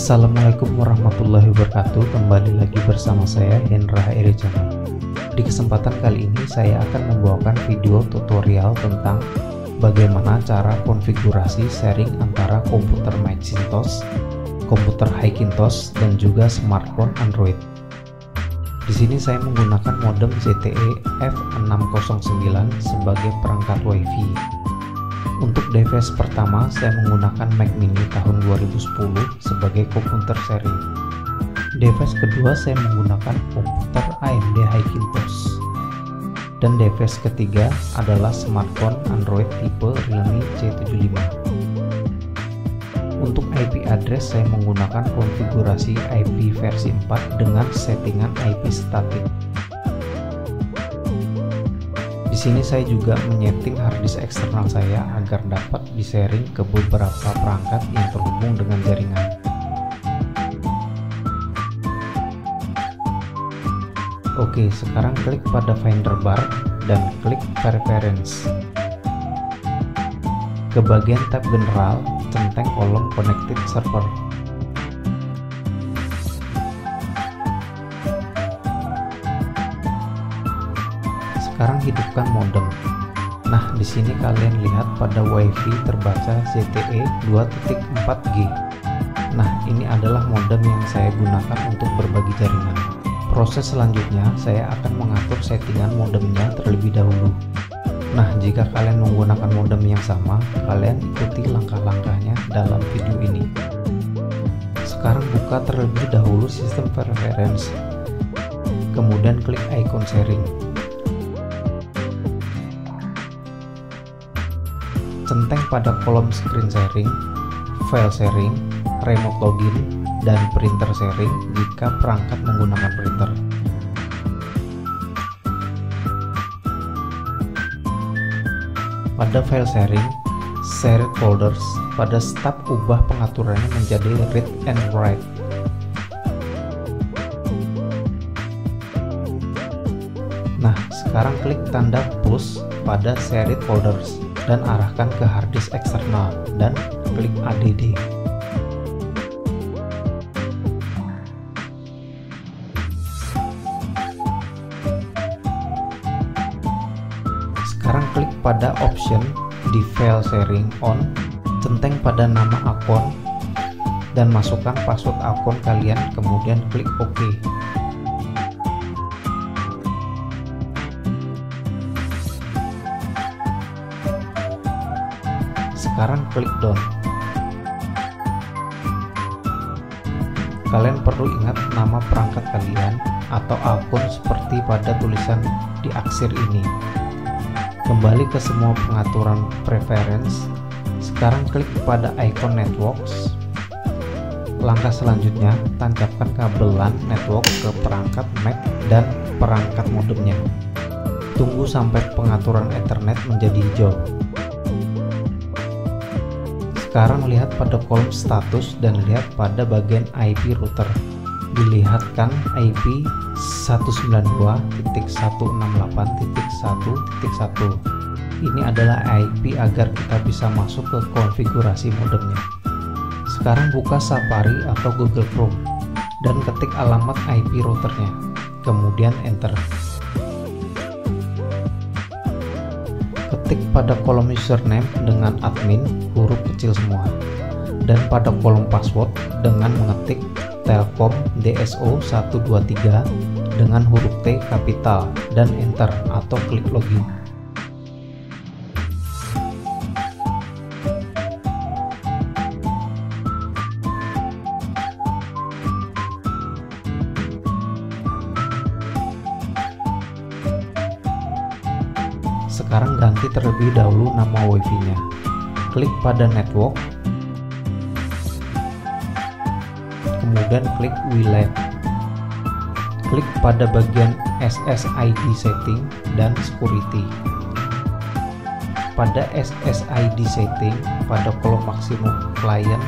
Assalamualaikum warahmatullahi wabarakatuh. Kembali lagi bersama saya Hendra Eri Channel. Di kesempatan kali ini saya akan membawakan video tutorial tentang bagaimana cara konfigurasi sharing antara komputer Macintosh, komputer Hackintosh, dan juga smartphone Android. Di sini saya menggunakan modem ZTE F609 sebagai perangkat WiFi. Untuk device pertama saya menggunakan Mac Mini tahun 2010 sebagai komputer sharing. Device kedua saya menggunakan komputer AMD Hackintosh. Dan device ketiga adalah smartphone Android tipe Realme C75. Untuk IP address saya menggunakan konfigurasi IP versi 4 dengan settingan IP statik. Di sini saya juga menyeting harddisk eksternal saya agar dapat di-sharing ke beberapa perangkat yang terhubung dengan jaringan. Oke, sekarang klik pada Finder Bar dan klik Preference. Ke bagian tab General, centang kolom Connected Server. Sekarang hidupkan modem. Nah, di sini kalian lihat pada WiFi terbaca ZTE 2.4G. Nah, ini adalah modem yang saya gunakan untuk berbagi jaringan. Proses selanjutnya, saya akan mengatur settingan modemnya terlebih dahulu. Nah, jika kalian menggunakan modem yang sama, kalian ikuti langkah-langkahnya dalam video ini. Sekarang buka terlebih dahulu sistem preference, kemudian klik icon sharing. Centang pada kolom screen sharing, file sharing, remote login, dan printer sharing jika perangkat menggunakan printer. Pada file sharing, shared folders, pada step ubah pengaturannya menjadi read and write. Nah, sekarang klik tanda push pada shared folders dan arahkan ke harddisk eksternal dan klik ADD. Sekarang klik pada option di file sharing on, centang pada nama akun dan masukkan password akun kalian, kemudian klik OK. Sekarang klik done. Kalian perlu ingat nama perangkat kalian atau akun seperti pada tulisan di aksir ini. Kembali ke semua pengaturan preference. Sekarang klik pada icon networks. Langkah selanjutnya, tancapkan kabel LAN network ke perangkat Mac dan perangkat modemnya. Tunggu sampai pengaturan Ethernet menjadi hijau. Sekarang lihat pada kolom status dan lihat pada bagian IP router. Dilihatkan IP 192.168.1.1. Ini adalah IP agar kita bisa masuk ke konfigurasi modemnya. Sekarang buka Safari atau Google Chrome dan ketik alamat IP routernya, kemudian enter. Ketik pada kolom username dengan admin huruf kecil semua, dan pada kolom password dengan mengetik Telkom DSO 123 dengan huruf T kapital dan enter atau klik login. Sekarang ganti terlebih dahulu nama WiFi-nya. Klik pada network, kemudian klik WLAN. Klik pada bagian SSID setting dan security. Pada SSID setting, pada kolom maksimum klien,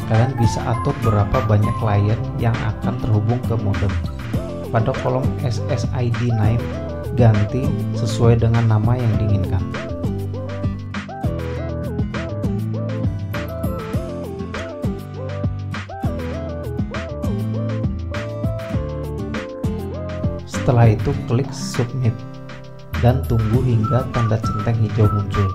kalian bisa atur berapa banyak klien yang akan terhubung ke modem. Pada kolom SSID name, ganti sesuai dengan nama yang diinginkan. Setelah itu klik submit dan tunggu hingga tanda centang hijau muncul.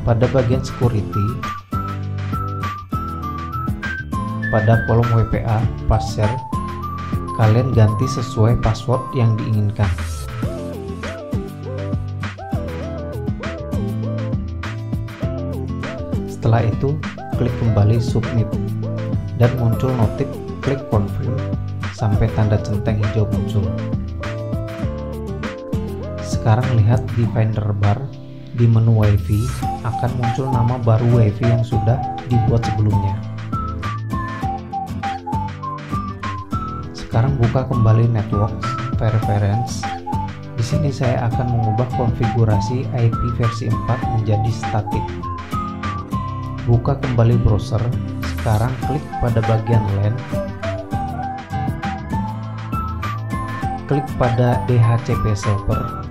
Pada bagian security, pada kolom WPA password, kalian ganti sesuai password yang diinginkan. Setelah itu, klik kembali submit dan muncul notif klik confirm sampai tanda centang hijau muncul. Sekarang lihat di Finder bar di menu WiFi akan muncul nama baru WiFi yang sudah dibuat sebelumnya. Sekarang buka kembali Networks Preference. Di sini saya akan mengubah konfigurasi IP versi 4 menjadi statik. Buka kembali browser. Sekarang klik pada bagian LAN. Klik pada DHCP server.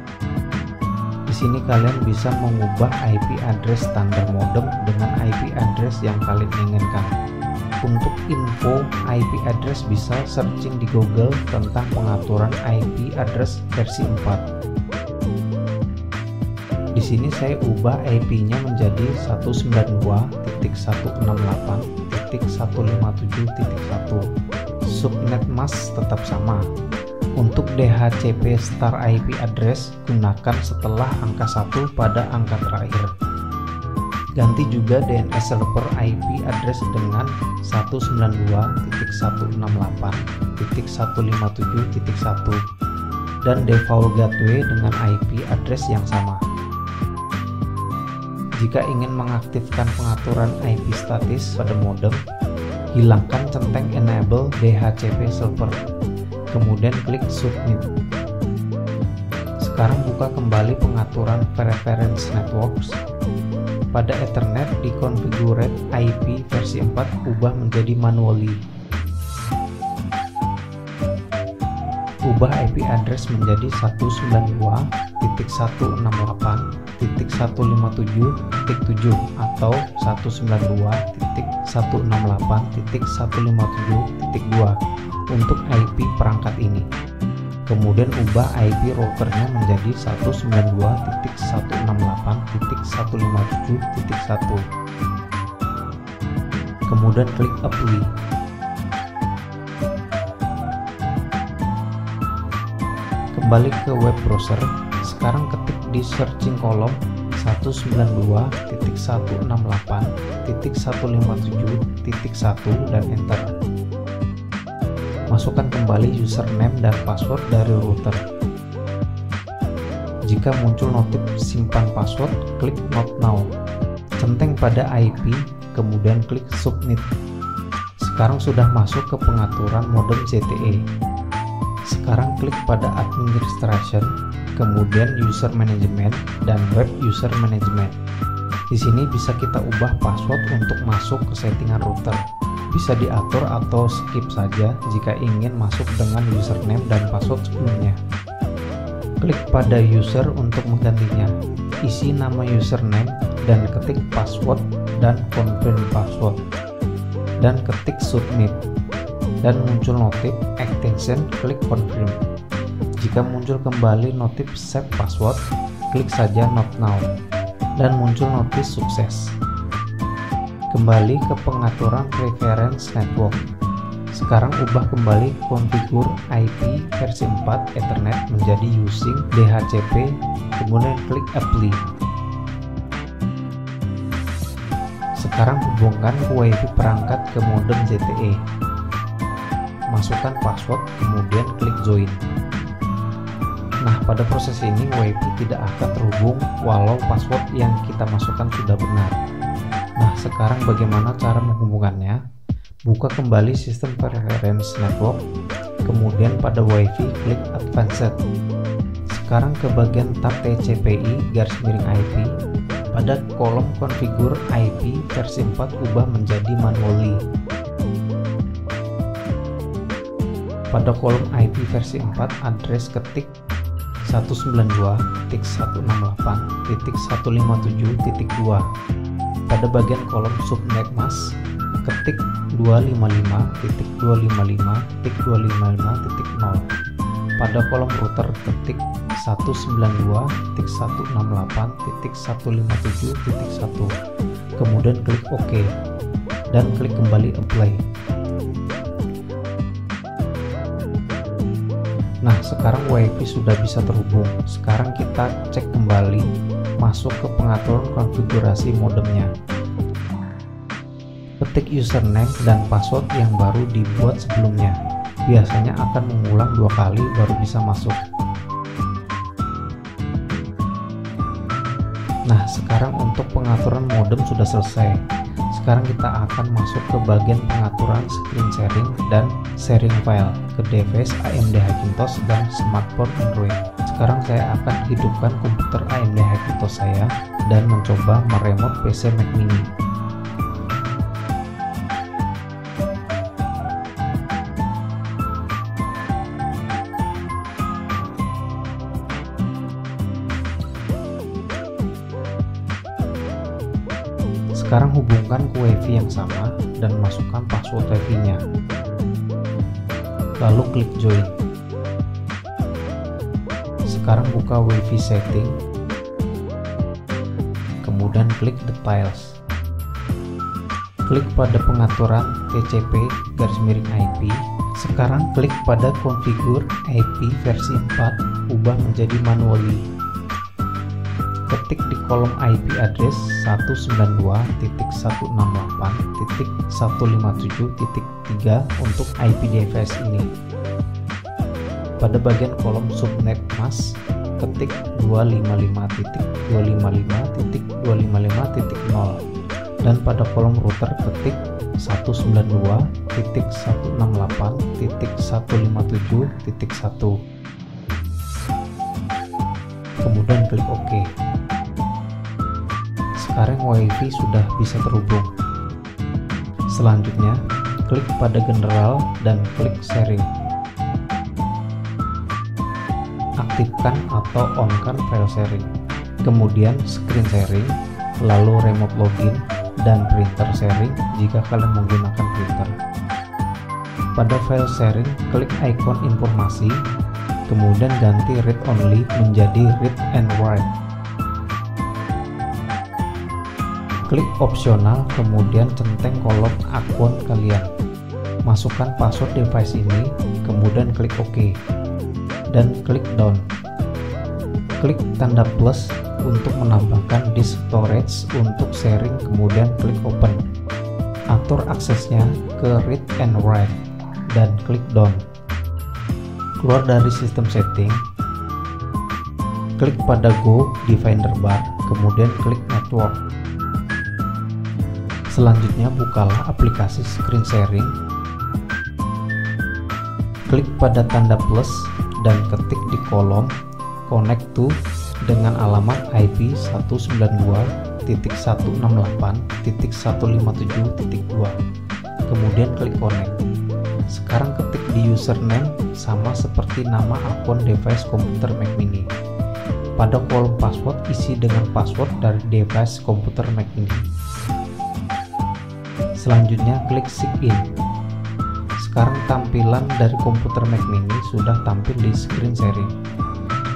Di sini kalian bisa mengubah IP address standar modem dengan IP address yang kalian inginkan. Untuk info IP address bisa searching di Google tentang pengaturan IP address versi 4. Di sini saya ubah IP-nya menjadi 192.168.157.1. Subnet mask tetap sama. Untuk DHCP star IP address gunakan setelah angka 1 pada angka terakhir. Ganti juga DNS server IP address dengan 192.168.157.1 dan default gateway dengan IP address yang sama. Jika ingin mengaktifkan pengaturan IP statis pada modem, hilangkan centang enable DHCP server. Kemudian klik submit. Sekarang buka kembali pengaturan preference networks. Pada Ethernet di configure IP versi 4 ubah menjadi manually. Ubah IP address menjadi 192.168.157.7 atau 192.168.157.2 untuk IP perangkat ini. Kemudian ubah IP routernya menjadi 192.168.157.1. Kemudian klik apply. Kembali ke web browser. Sekarang ketik di searching kolom 192.168.157.1 dan enter. Masukkan kembali username dan password dari router. Jika muncul notif simpan password, klik not now. Centang pada IP, kemudian klik submit. Sekarang sudah masuk ke pengaturan modem ZTE. Sekarang klik pada administration, kemudian user management dan web user management. Di sini bisa kita ubah password untuk masuk ke settingan router. Bisa diatur atau skip saja jika ingin masuk dengan username dan password sebelumnya. Klik pada user untuk menggantinya. Isi nama username dan ketik password dan confirm password. Dan ketik submit. Dan muncul notif extension, klik confirm. Jika muncul kembali notif save password, klik saja not now. Dan muncul notif sukses. Kembali ke pengaturan preference network. Sekarang ubah kembali configure IP versi 4 Ethernet menjadi using DHCP, kemudian klik apply. Sekarang hubungkan WiFi perangkat ke modem ZTE. Masukkan password, kemudian klik join. Nah, pada proses ini WiFi tidak akan terhubung walau password yang kita masukkan sudah benar. Nah, sekarang bagaimana cara menghubungkannya? Buka kembali sistem preference network, kemudian pada WiFi klik advanced. Sekarang ke bagian tab TCPI/IP. Pada kolom configure IP versi 4 ubah menjadi manually. Pada kolom IP versi 4 address ketik 192.168.157.2. Pada bagian kolom subnet mask, ketik 255.255.255.0. Pada kolom router ketik 192.168.157.1, kemudian klik OK dan klik kembali apply. Nah, sekarang WiFi sudah bisa terhubung. Sekarang kita cek kembali, masuk ke pengaturan konfigurasi modemnya. Ketik username dan password yang baru dibuat sebelumnya. Biasanya akan mengulang 2 kali baru bisa masuk. Nah, sekarang untuk pengaturan modem sudah selesai. Sekarang kita akan masuk ke bagian pengaturan screen sharing dan sharing file ke device AMD Hackintosh dan smartphone Android. Sekarang saya akan hidupkan komputer AMD Hackintosh saya dan mencoba meremote PC Mac mini. Sekarang hubungkan ke WiFi yang sama dan masukkan password WiFi-nya. Lalu klik join. Sekarang buka WiFi setting, kemudian klik details. Klik pada pengaturan TCP/IP. Sekarang klik pada configure IP versi 4, ubah menjadi manually. Ketik di kolom IP address 192.168.157.3 untuk IP device ini. Pada bagian kolom subnet mask, ketik 255.255.255.0 dan pada kolom router ketik 192.168.157.1. Kemudian klik OK. Sekarang WiFi sudah bisa terhubung. Selanjutnya, klik pada general dan klik sharing. Aktifkan atau on-kan file sharing. Kemudian screen sharing, lalu remote login dan printer sharing jika kalian menggunakan printer. Pada file sharing, klik ikon informasi, kemudian ganti read only menjadi read and write. Klik opsional, kemudian centang kolom akun kalian. Masukkan password device ini, kemudian klik OK dan klik down. Klik tanda plus untuk menambahkan disk storage untuk sharing, kemudian klik open. Atur aksesnya ke read and write dan klik down. Keluar dari sistem setting, klik pada go di finder bar, kemudian klik network. Selanjutnya bukalah aplikasi screen sharing, klik pada tanda plus dan ketik di kolom connect to dengan alamat IP 192.168.157.2, kemudian klik connect. Sekarang ketik di username sama seperti nama akun device komputer Mac mini. Pada kolom password isi dengan password dari device komputer Mac mini. Selanjutnya klik sign in. Sekarang tampilan dari komputer Mac mini sudah tampil di screen sharing.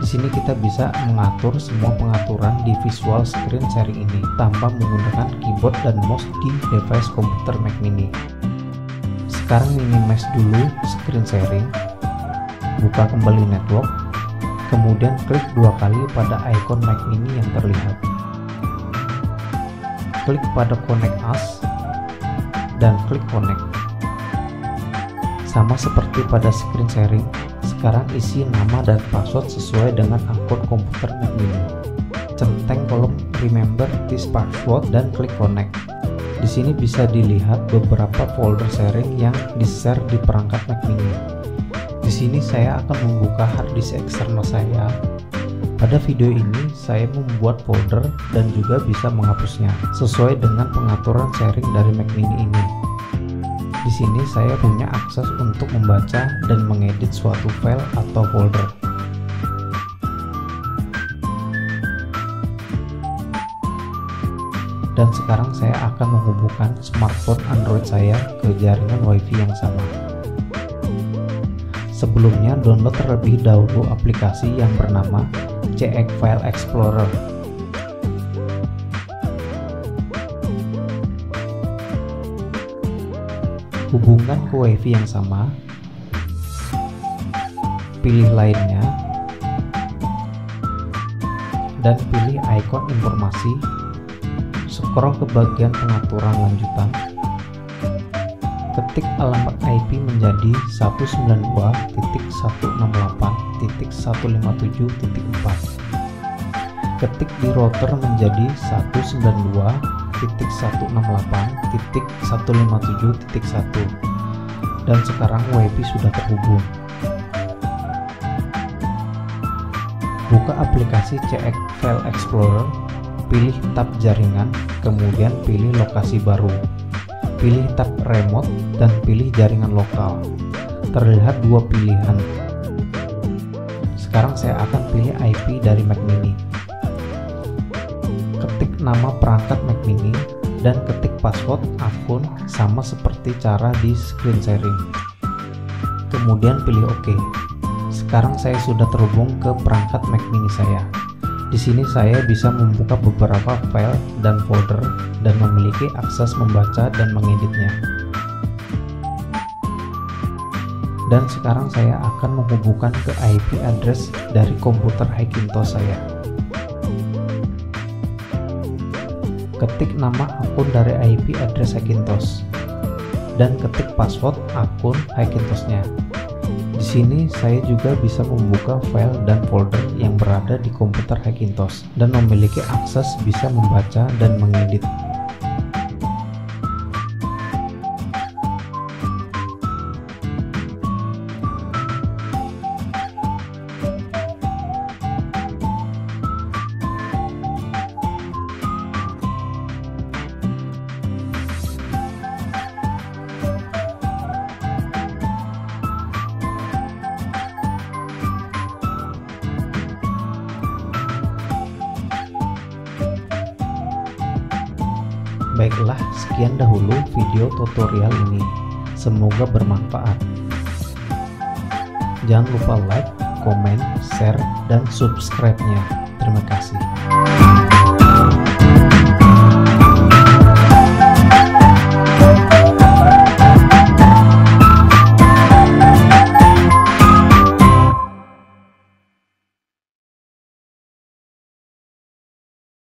Di sini kita bisa mengatur semua pengaturan di visual screen sharing ini tanpa menggunakan keyboard dan mouse di device komputer Mac mini. Sekarang minimize dulu screen sharing, buka kembali network, kemudian klik 2 kali pada ikon Mac mini yang terlihat. Klik pada connect as dan klik connect. Sama seperti pada screen sharing, sekarang isi nama dan password sesuai dengan akun komputer Mac mini. Centang kolom remember this password dan klik connect. Di sini bisa dilihat beberapa folder sharing yang di-share di perangkat Mac mini. Di sini saya akan membuka hard disk eksternal saya. Pada video ini saya membuat folder dan juga bisa menghapusnya sesuai dengan pengaturan sharing dari Mac mini ini. Di sini saya punya akses untuk membaca dan mengedit suatu file atau folder. Dan sekarang saya akan menghubungkan smartphone Android saya ke jaringan WiFi yang sama. Sebelumnya, download terlebih dahulu aplikasi yang bernama CX File Explorer. Hubungkan ke WiFi yang sama, pilih lainnya, dan pilih ikon informasi. Scroll ke bagian pengaturan lanjutan, ketik alamat IP menjadi 192.168.157.4, ketik di router menjadi 192.168.157.1, dan sekarang WiFi sudah terhubung. Buka aplikasi CX File Explorer, pilih tab jaringan, kemudian pilih lokasi baru. Pilih tab remote dan pilih jaringan lokal. Terlihat dua pilihan. Sekarang saya akan pilih IP dari Mac Mini. Ketik nama perangkat Mac Mini dan ketik password akun sama seperti cara di screen sharing. Kemudian pilih OK. Sekarang saya sudah terhubung ke perangkat Mac Mini saya. Di sini saya bisa membuka beberapa file dan folder dan memiliki akses membaca dan mengeditnya. Dan sekarang saya akan menghubungkan ke IP address dari komputer Hackintosh saya. Ketik nama akun dari IP address Hackintosh dan ketik password akun Hackintosh-nya. Di sini saya juga bisa membuka file dan folder yang berada di komputer Hackintosh dan memiliki akses bisa membaca dan mengedit. Baiklah, sekian dahulu video tutorial ini. Semoga bermanfaat. Jangan lupa like, komen, share, dan subscribe-nya. Terima kasih.